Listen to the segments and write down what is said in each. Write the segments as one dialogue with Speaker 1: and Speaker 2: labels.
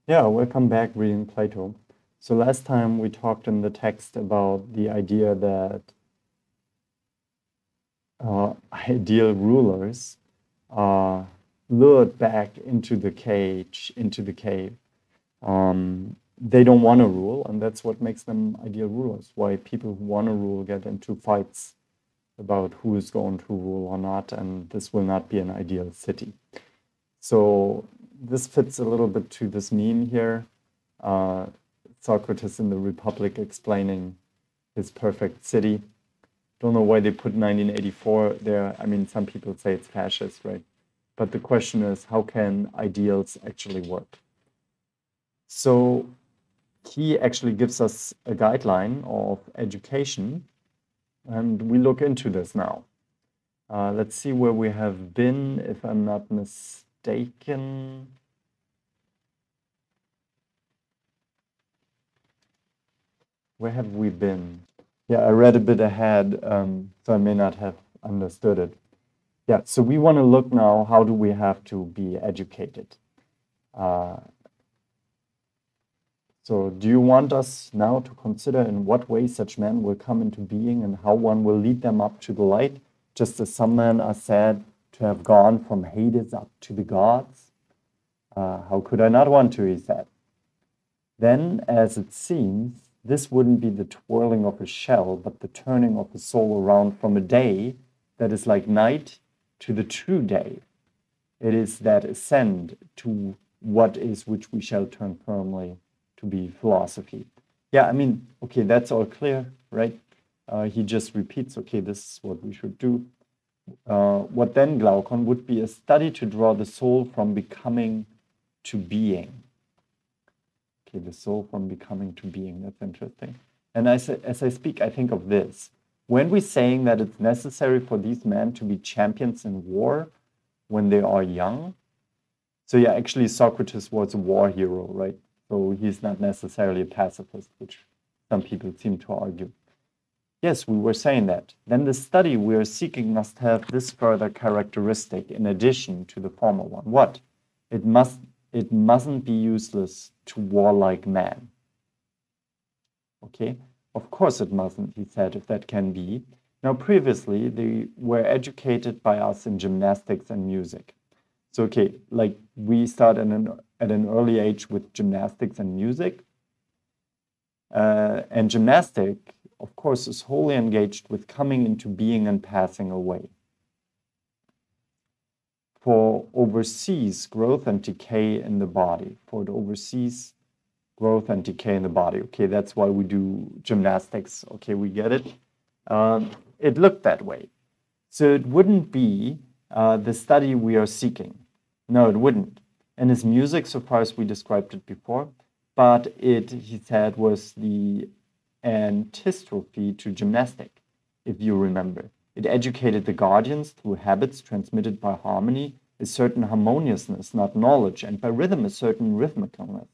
Speaker 1: Yeah, welcome back reading Plato. So last time we talked in the text about the idea that ideal rulers are lured back into the cage, into the cave. They don't want to rule, and that's what makes them ideal rulers. Why people who want to rule get into fights about who is going to rule or not, and this will not be an ideal city. So this fits a little bit to this meme here. Uh, Socrates in the Republic explaining his perfect city. Don't know why they put 1984 there. I mean, some people say it's fascist, right? But the question is, how can ideals actually work? So he actually gives us a guideline of education, and we look into this now. Let's see where we have been, if I'm not mistaken. Where have we been? Yeah, I read a bit ahead, so I may not have understood it. Yeah, so we want to look now, how do we have to be educated? Uh, so do you want us now to consider in what way such men will come into being and how one will lead them up to the light, just as some men are said to have gone from Hades up to the gods? How could I not want to, he said. Then, as it seems, this wouldn't be the twirling of a shell, but the turning of the soul around from a day that is like night to the true day. It is that ascend to what is which we shall turn firmly to be philosophy. Yeah, I mean, okay, that's all clear, right? He just repeats, okay, this is what we should do. What then, Glaucon, would be a study to draw the soul from becoming to being. Okay, the soul from becoming to being. That's interesting. And as I speak, I think of this. When we're saying that it's necessary for these men to be champions in war when they are young, so yeah, actually Socrates was a war hero, right? So he's not necessarily a pacifist, which some people seem to argue. Yes, we were saying that. Then the study we are seeking must have this further characteristic in addition to the former one. What? It mustn't be useless to warlike men. Okay, of course it mustn't, he said, if that can be. Now, previously, they were educated by us in gymnastics and music. So, okay, like we start at an early age with gymnastics and music. And gymnastic, of course, is wholly engaged with coming into being and passing away. For overseas growth and decay in the body, for it oversees growth and decay in the body. Okay, that's why we do gymnastics. Okay, we get it. It looked that way. So it wouldn't be the study we are seeking. No, it wouldn't. And his music, so far as we described it before, but it, he said, was the antistrophe to gymnastic, if you remember. It educated the guardians through habits transmitted by harmony, a certain harmoniousness, not knowledge, and by rhythm, a certain rhythmicalness.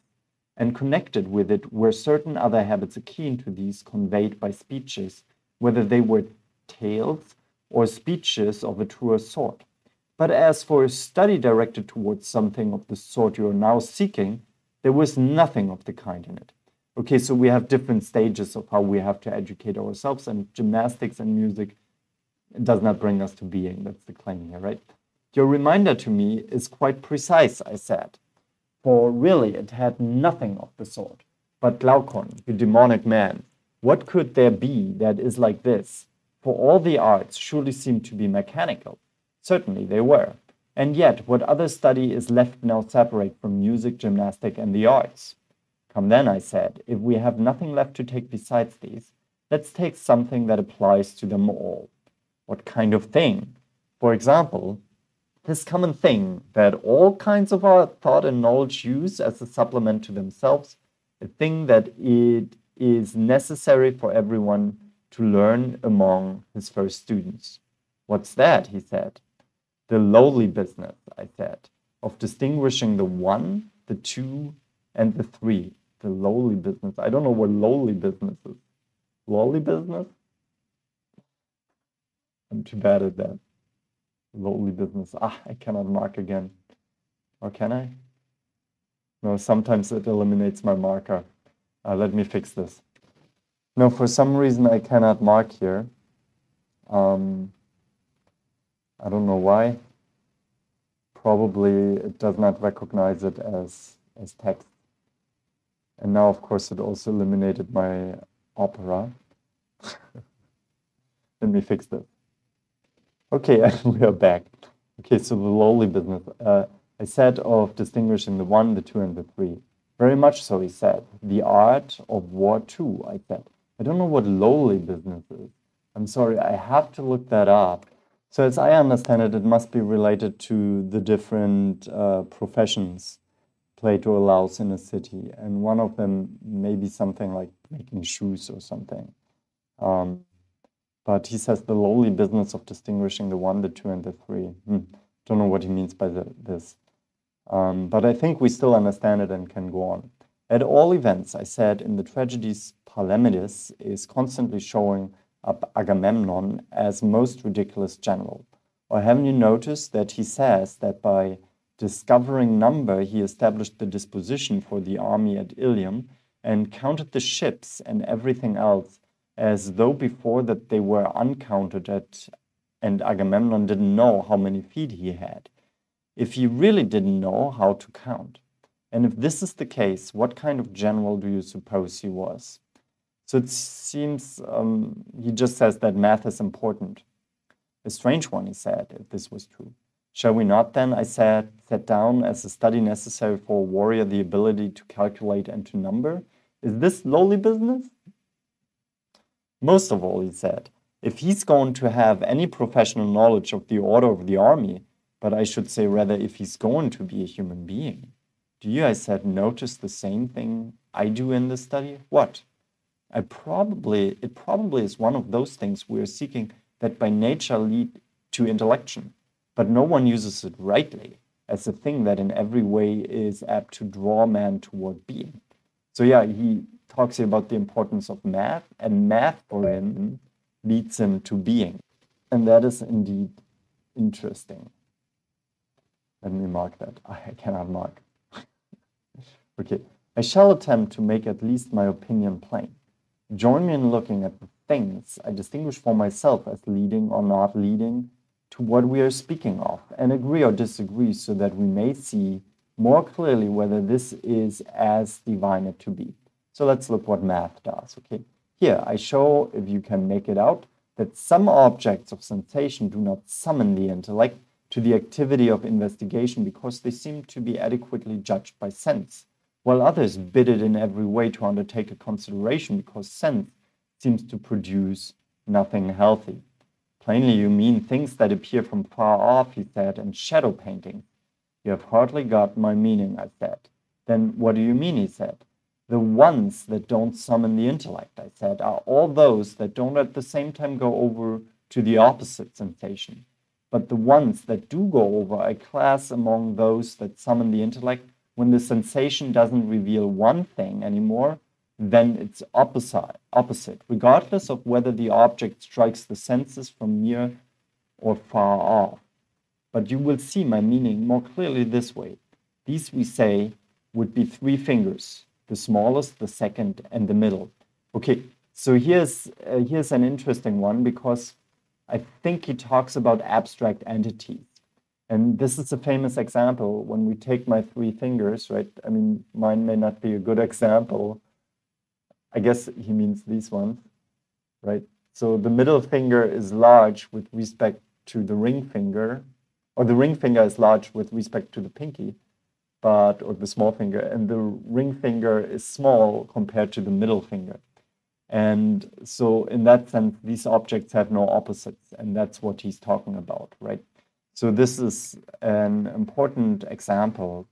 Speaker 1: And connected with it were certain other habits akin to these conveyed by speeches, whether they were tales or speeches of a truer sort. But as for a study directed towards something of the sort you are now seeking, there was nothing of the kind in it. Okay, so we have different stages of how we have to educate ourselves, and gymnastics and music does not bring us to being. That's the claim here, right? Your reminder to me is quite precise, I said. For really it had nothing of the sort. But Glaucon, the demonic man, what could there be that is like this? For all the arts surely seem to be mechanical. Certainly they were. And yet, what other study is left now separate from music, gymnastic, and the arts? Come then, I said, if we have nothing left to take besides these, let's take something that applies to them all. What kind of thing? For example, this common thing that all kinds of art, thought, and knowledge use as a supplement to themselves, a thing that it is necessary for everyone to learn among his first students. What's that? He said. The lowly business, I said, of distinguishing the one, the two, and the three. The lowly business. I don't know what lowly business is. Lowly business? I'm too bad at that. Lowly business. Ah, I cannot mark again. Or can I? No, sometimes it eliminates my marker. Let me fix this. No, for some reason I cannot mark here. I don't know why. Probably it does not recognize it as text. And now, of course, it also eliminated my opera. Let me fix this. Okay, and we are back. Okay, so the lowly business. I said of distinguishing the 1, the 2, and the 3. Very much so, he said. The art of war too, I said. I don't know what lowly business is. I'm sorry, I have to look that up. So as I understand it, it must be related to the different professions Plato allows in a city. And one of them may be something like making shoes or something. But he says the lowly business of distinguishing the 1, the 2, and the 3. Don't know what he means by this. But I think we still understand it and can go on. At all events, I said in the tragedies, Palamedes is constantly showing up Agamemnon as most ridiculous general. Or haven't you noticed that he says that by discovering number, he established the disposition for the army at Ilium and counted the ships and everything else as though before that they were uncounted and Agamemnon didn't know how many feet he had. If he really didn't know how to count. And if this is the case, what kind of general do you suppose he was? So it seems he just says that math is important. A strange one, he said, if this was true. Shall we not then, I said, set down as a study necessary for a warrior the ability to calculate and to number? Is this lowly business? Most of all, he said, if he's going to have any professional knowledge of the order of the army, but I should say rather if he's going to be a human being. Do you, I said, notice the same thing I do in this study? What? It probably is one of those things we are seeking that by nature lead to intellection, but no one uses it rightly as a thing that in every way is apt to draw man toward being. So yeah, he talks here about the importance of math, and math for him leads him to being. And that is indeed interesting. Let me mark that. I cannot mark. Okay, I shall attempt to make at least my opinion plain. Join me in looking at the things I distinguish for myself as leading or not leading to what we are speaking of, and agree or disagree so that we may see more clearly whether this is as divine it to be. So let's look what math does, okay? Here, I show, if you can make it out, that some objects of sensation do not summon the intellect to the activity of investigation because they seem to be adequately judged by sense, while others bid it in every way to undertake a consideration because sense seems to produce nothing healthy. Plainly, you mean things that appear from far off, he said, and shadow painting. You have hardly got my meaning, I said. Then what do you mean, he said. The ones that don't summon the intellect, I said, are all those that don't at the same time go over to the opposite sensation. But the ones that do go over, I class among those that summon the intellect when the sensation doesn't reveal one thing anymore, then it's opposite, regardless of whether the object strikes the senses from near or far off. But you will see my meaning more clearly this way. These, we say, would be 3 fingers, the smallest, the second, and the middle. Okay, so here's an interesting one because I think he talks about abstract entities. And this is a famous example when we take my 3 fingers, right? I mean, mine may not be a good example. I guess he means these ones, right? So the middle finger is large with respect to the ring finger, or the ring finger is large with respect to the pinky, or the small finger, and the ring finger is small compared to the middle finger. And so in that sense, these objects have no opposites, and that's what he's talking about, right? So this is an important example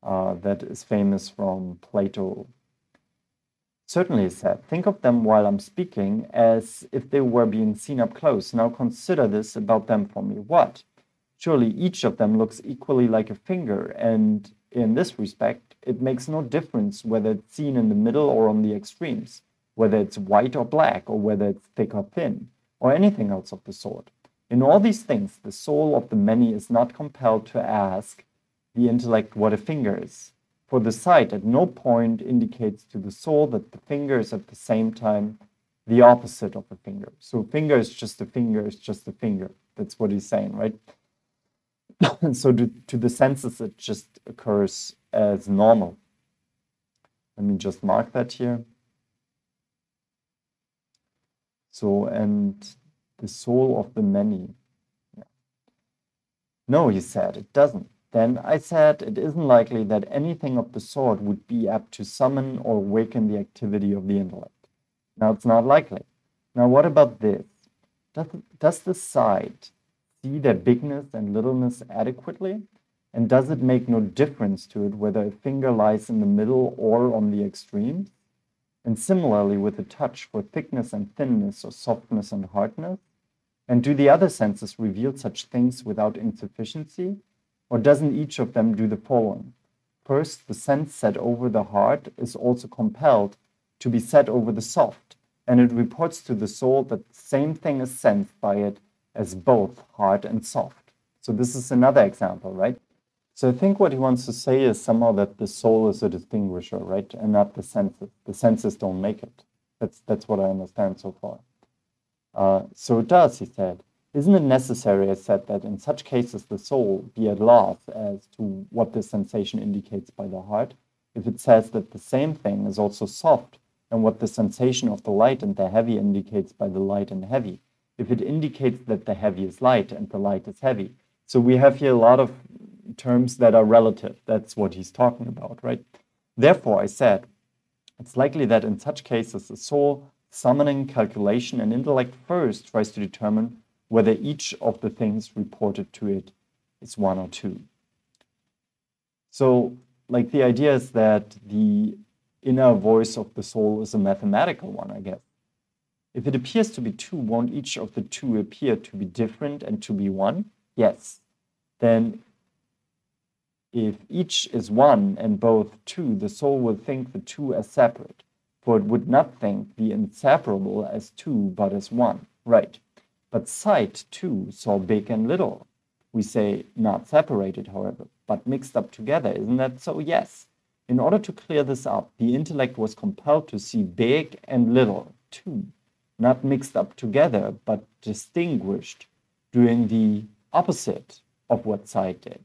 Speaker 1: that is famous from Plato. Certainly, he said, think of them while I'm speaking as if they were being seen up close. Now consider this about them for me. What? Surely each of them looks equally like a finger, and in this respect, it makes no difference whether it's seen in the middle or on the extremes, whether it's white or black, or whether it's thick or thin, or anything else of the sort. In all these things, the soul of the many is not compelled to ask the intellect what a finger is, for the sight, at no point indicates to the soul that the finger is at the same time the opposite of a finger. So finger is just a finger, is just a finger. That's what he's saying, right? And so to the senses, it just occurs as normal. Let me just mark that here. So, and the soul of the many. Yeah. No, he said, it doesn't. Then I said, it isn't likely that anything of the sort would be apt to summon or awaken the activity of the intellect. Now, it's not likely. Now, what about this? Does the sight see their bigness and littleness adequately? And does it make no difference to it whether a finger lies in the middle or on the extremes? And similarly with the touch for thickness and thinness or softness and hardness? And do the other senses reveal such things without insufficiency? Or doesn't each of them do the following? First, the sense set over the hard is also compelled to be set over the soft, and it reports to the soul that the same thing is sensed by it as both hard and soft. So this is another example, right? So I think what he wants to say is somehow that the soul is a distinguisher, right? And not the senses. The senses don't make it. That's what I understand so far. So it does, he said. Isn't it necessary, I said, that in such cases the soul be at loss as to what the sensation indicates by the heart, if it says that the same thing is also soft, and what the sensation of the light and the heavy indicates by the light and heavy, if it indicates that the heavy is light and the light is heavy? So we have here a lot of terms that are relative. That's what he's talking about, right? Therefore, I said, it's likely that in such cases the soul, summoning calculation and intellect first, tries to determine whether each of the things reported to it is one or two. So, like, the idea is that the inner voice of the soul is a mathematical one, I guess. If it appears to be two, won't each of the two appear to be different and to be one? Yes. Then, if each is one and both two, the soul will think the two as separate, for it would not think the inseparable as two, but as one. Right. But sight, too, saw big and little. We say not separated, however, but mixed up together. Isn't that so? Yes. In order to clear this up, the intellect was compelled to see big and little, too, not mixed up together, but distinguished, doing the opposite of what sight did.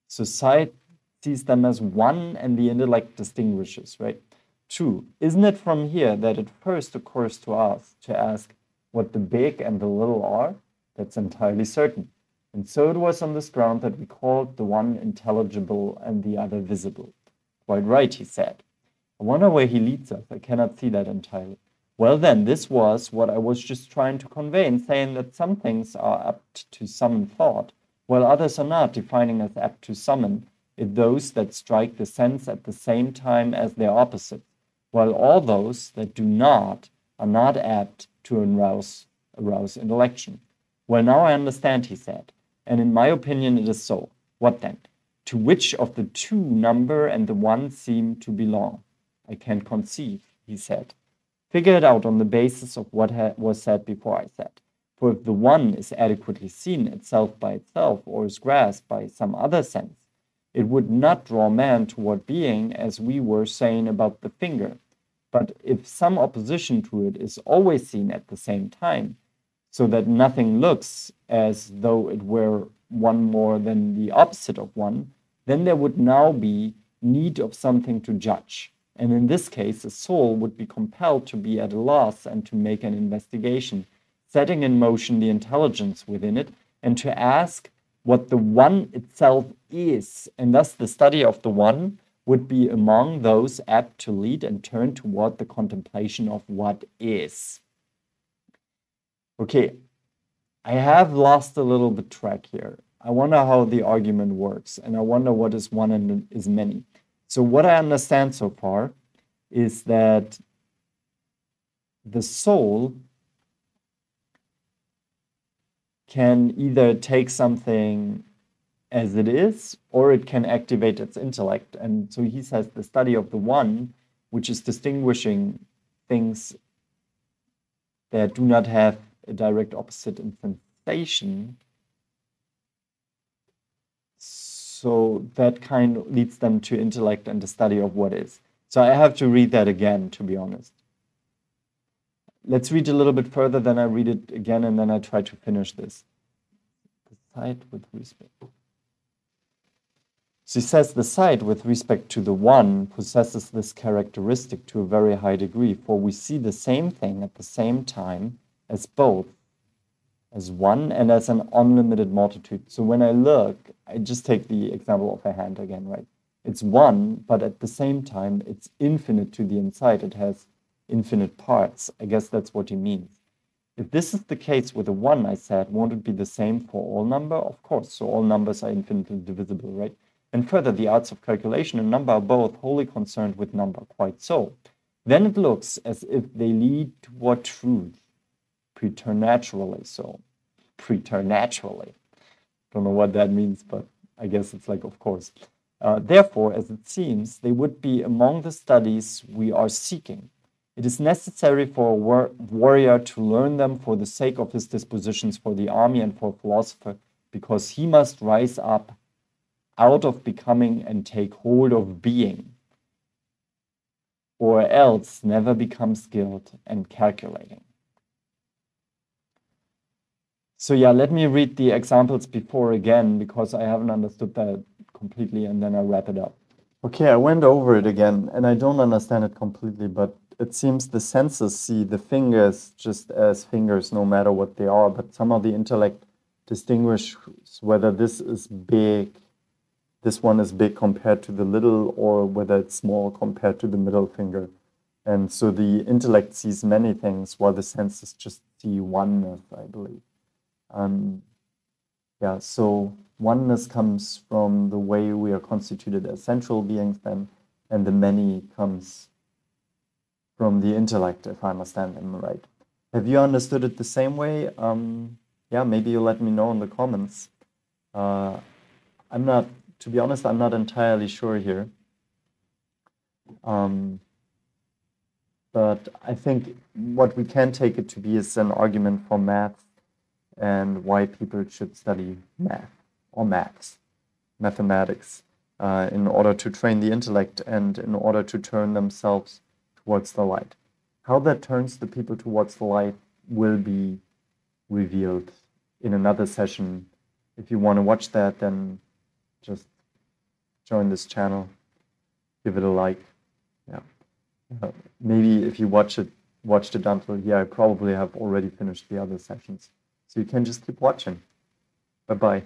Speaker 1: So sight sees them as one and the intellect distinguishes, right? True. Isn't it from here that it first occurs to us to ask what the big and the little are? That's entirely certain. And so it was on this ground that we called the one intelligible and the other visible. Quite right, he said. I wonder where he leads us. I cannot see that entirely. Well then, this was what I was just trying to convey in saying that some things are apt to summon thought, while others are not, defining as apt to summon it those that strike the sense at the same time as their opposites, while all those that do not are not apt to arouse intellection. Well, now I understand, he said, and in my opinion it is so. What then? To which of the two number and the one seem to belong? I can't conceive, he said. Figure it out on the basis of what was said before, I said. For if the one is adequately seen itself by itself or is grasped by some other sense, it would not draw man toward being, as we were saying about the finger. But if some opposition to it is always seen at the same time, so that nothing looks as though it were one more than the opposite of one, then there would now be need of something to judge. And in this case, a soul would be compelled to be at a loss and to make an investigation, setting in motion the intelligence within it, and to ask what the one itself is. And thus the study of the one would be among those apt to lead and turn toward the contemplation of what is. Okay, I have lost a little bit track here. I wonder how the argument works, and I wonder what is one and is many. So what I understand so far is that the soul can either take something as it is, or it can activate its intellect. And so he says the study of the one, which is distinguishing things that do not have a direct opposite in sensation. So that kind of leads them to intellect and the study of what is. So I have to read that again, to be honest. Let's read a little bit further, then I read it again, and then I try to finish this. The sight with respect. She says the sight with respect to the one possesses this characteristic to a very high degree, for we see the same thing at the same time as both, as one and as an unlimited multitude. So when I look, I just take the example of a hand again, right? It's one, but at the same time, it's infinite to the inside. It has infinite parts. I guess that's what he means. If this is the case with a one, I said, won't it be the same for all number? Of course, so all numbers are infinitely divisible, right? And further, the arts of calculation and number are both wholly concerned with number, quite so. Then it looks as if they lead toward truth, preternaturally so. Preternaturally. Don't know what that means, but I guess it's like, of course. Therefore, as it seems, they would be among the studies we are seeking. It is necessary for a warrior to learn them for the sake of his dispositions for the army and for a philosopher, because he must rise up out of becoming and take hold of being, or else never become skilled and calculating. So yeah, let me read the examples before again, because I haven't understood that completely, and then I wrap it up. Okay, I went over it again, and I don't understand it completely, but it seems the senses see the fingers just as fingers, no matter what they are, but somehow the intellect distinguishes whether this is big, this one is big compared to the little, or whether it's small compared to the middle finger. And so the intellect sees many things, while the senses just see oneness, I believe. Yeah, so oneness comes from the way we are constituted as sensual beings then, and the many comes from the intellect, if I understand them right. Have you understood it the same way? Yeah, maybe you let me know in the comments. To be honest, I'm not entirely sure here. But I think what we can take it to be is an argument for math and why people should study math or mathematics, in order to train the intellect and in order to turn themselves towards the light. How that turns the people towards the light will be revealed in another session. If you want to watch that, then just join this channel, give it a like. Yeah. Maybe if you watched it until here, I probably have already finished the other sessions. So you can just keep watching. Bye-bye.